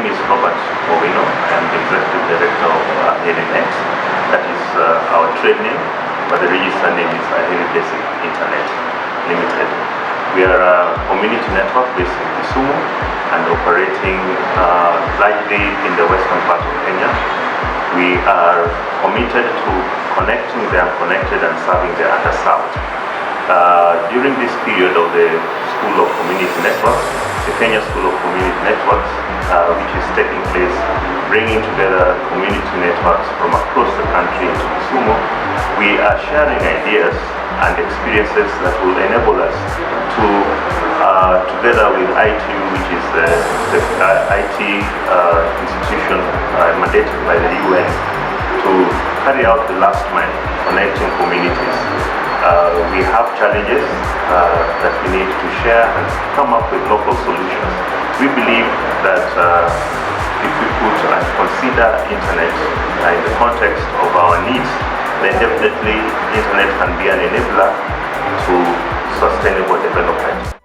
is Robert Owino. I am the Executive Director of AheriNet. That is our trade name, but the registered name is Aheri Basic Internet Limited. We are a community network based in Kisumu and operating largely in the western part of Kenya. We are committed to connecting the unconnected and serving the underserved. During this period of the School of Community Networks, the Kenya School of Community Networks, which is taking place, bringing together community networks from across the country into Kisumu, we are sharing ideas and experiences that will enable us to, together with ITU, which is the IT institution mandated by the UN, to carry out the last mile, connecting communities. We have challenges that we need to share and come up with local solutions. We believe that if we put and consider internet in the context of our needs, then definitely internet can be an enabler to sustainable development.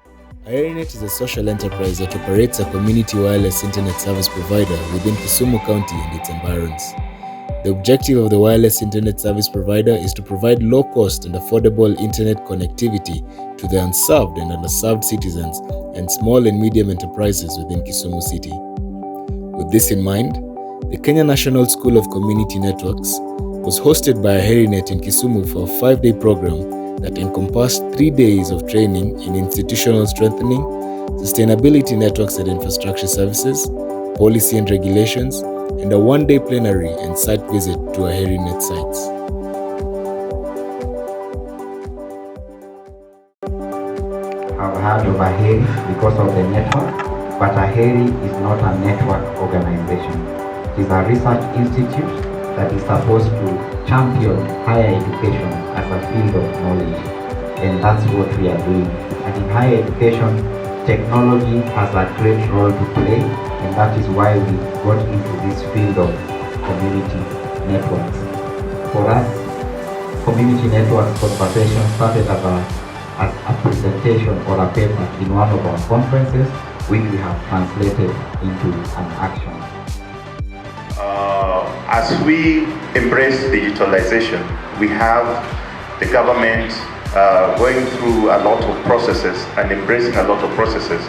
AheriNet is a social enterprise that operates a community wireless internet service provider within Kisumu County and its environs. The objective of the wireless internet service provider is to provide low-cost and affordable internet connectivity to the unserved and underserved citizens and small and medium enterprises within Kisumu City. With this in mind, the Kenya National School of Community Networks was hosted by AheriNet in Kisumu for a 5-day program that encompassed 3 days of training in institutional strengthening, sustainability networks and infrastructure services, policy and regulations, and a 1-day plenary and site visit to AheriNet sites. I've heard of Aheri because of the network, but Aheri is not a network organization. It is a research institute that is supposed to champion higher education as a field of knowledge, and that's what we are doing. And in higher education, technology has a great role to play, and that is why we got into this field of community networks. For us, community networks conversation started as a presentation or a paper in one of our conferences, which we have translated into an action. As we embrace digitalization, we have the government going through a lot of processes and embracing a lot of processes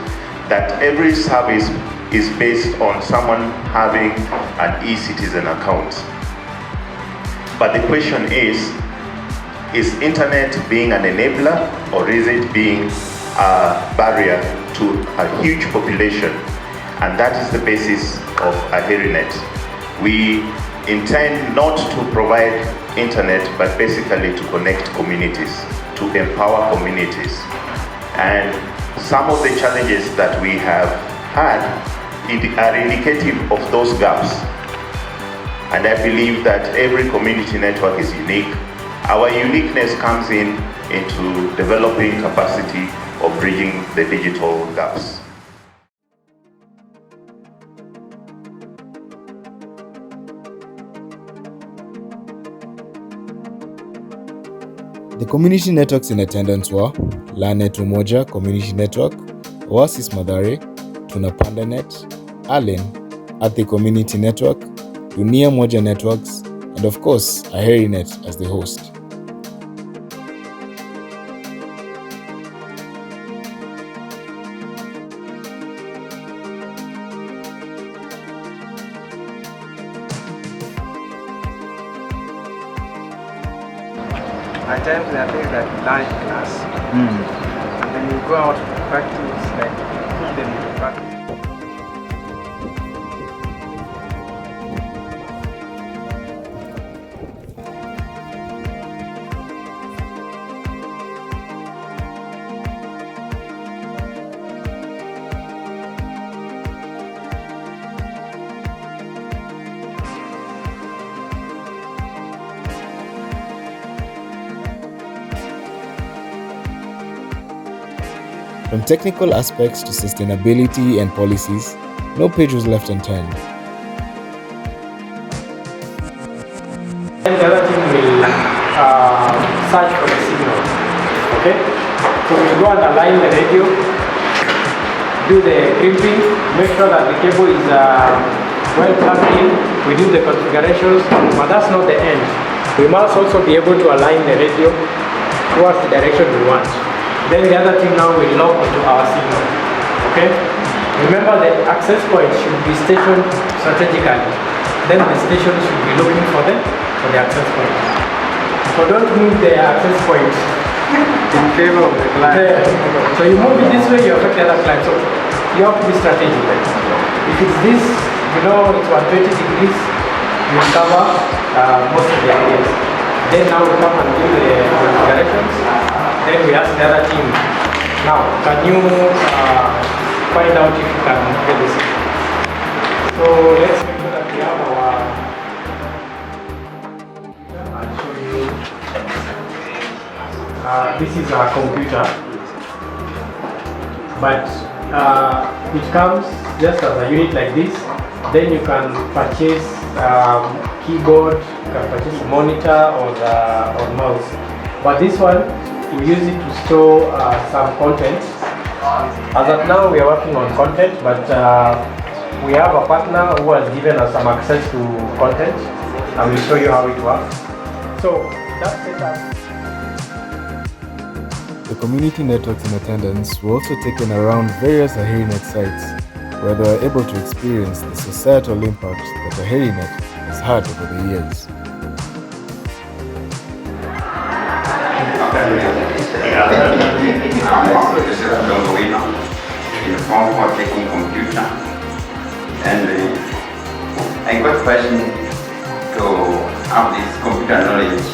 that every service is based on someone having an e-citizen account. But the question is internet being an enabler, or is it being a barrier to a huge population? And that is the basis of AheriNet. We intend not to provide internet, but basically to connect communities, to empower communities. And some of the challenges that we have had are indicative of those gaps. And I believe that every community network is unique. Our uniqueness comes into developing capacity of bridging the digital gaps. The community networks in attendance were Lanet Umoja Community Network, Oasis Mathare, Tunapanda Net, Allen, Athi Community Network, Dunia Moja Networks, and of course, AheriNet as the host. At times there are things that we learn in class, and then you go out to practice, like put them into practice. From technical aspects to sustainability and policies, no page was left unturned. And the other thing will search for the signal. Okay? So we go and align the radio do the crimping, make sure that the cable is well plugged in. We do the configurations, but that's not the end. We must also be able to align the radio towards the direction we want. Then the other thing now will lock onto our signal. Okay? Remember the access point should be stationed strategically. Then the station should be looking for the access point. So don't move the access point In favor of the client. so you move it this way, you affect the other client. So you have to be strategic. If it's this, it's 120 degrees, you cover most of the areas. Then now we come and do the configurations. Then we ask the other team, now can you find out if you can get this? So let's make sure that we have our, I'll show you. This is our computer, but it comes just as a unit like this. Then you can purchase keyboard, you can purchase a monitor or mouse. But this one, we use it to store some content. As of now, we are working on content, but we have a partner who has given us some access to content, and we'll show you how it works. So that's it. The community networks in attendance were also taken around various AheriNet sites, where they were able to experience the societal impact that AheriNet has had over the years. This is in form for taking computer, and I got question to have this computer knowledge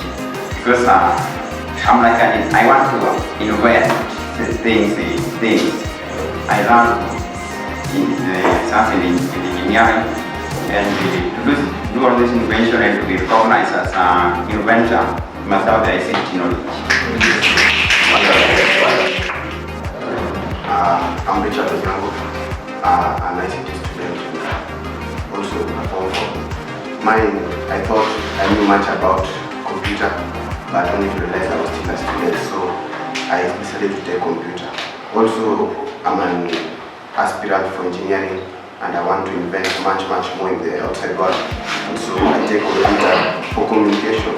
because I'm like I want to invent things. I learned something in engineering, and to do all this invention and to be recognized as an inventor, you must have the ICT knowledge. I'm Richard Zango, an ICT student, also a form four. Mine, I thought I knew much about computer, but I only realized I was still a student, so I decided to take computer. Also, I'm an aspirant for engineering, and I want to invent much more in the outside world. And so I take computer for communication.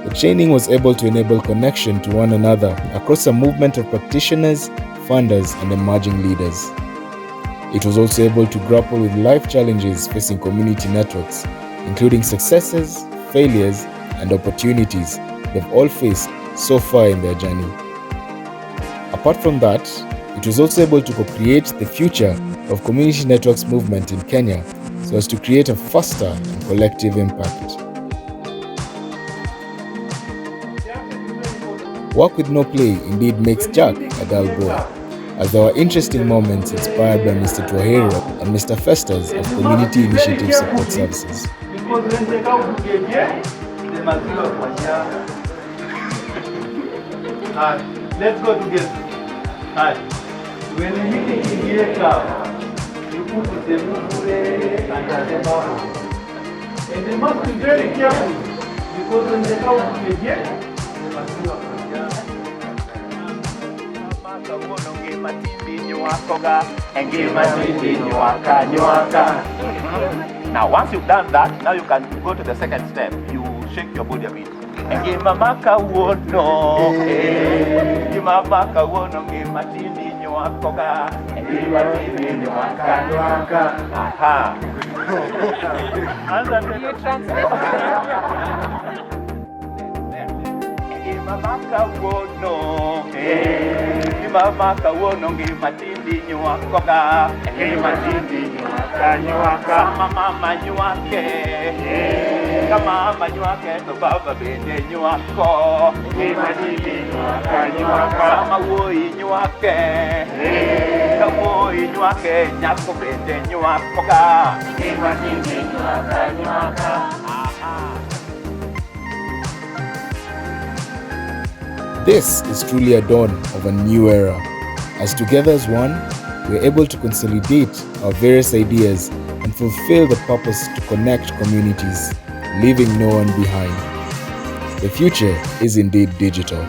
The training was able to enable connection to one another across a movement of practitioners, funders, and emerging leaders. It was also able to grapple with life challenges facing community networks, including successes, failures, and opportunities they've all faced so far in their journey. Apart from that, it was also able to co-create the future of community networks movement in Kenya so as to create a faster and collective impact. Work with no play indeed makes Jack a dull boy, as there were interesting moments inspired by Mr. Twahero and Mr. Festas of Community Initiative Support Services. Let's go together. When the meeting is here, you put the mukure and the bottom. And they must be very careful, because when they go to the jet, they must do a Now, once you've done that, now you can go to the second step. You shake your body a bit. Ngimamaka wono, ngimamaka wono, ngimatindi nyoakoga, ngimatindi nyoaka. Aha. You translate. Ngimamaka wono, ngimamaka wono, ngimatindi nyoakoga, ngimatindi nyoaka. Mama nyoake. Kama manyuake to baba bende nyuako Imadini nyuaka Kama woi nyuake Kama woi nyuake Nyako bende nyuako ka Imadini nyuaka This is truly a dawn of a new era. As together as one, we are able to consolidate our various ideas and fulfill the purpose to connect communities, leaving no one behind. The future is indeed digital.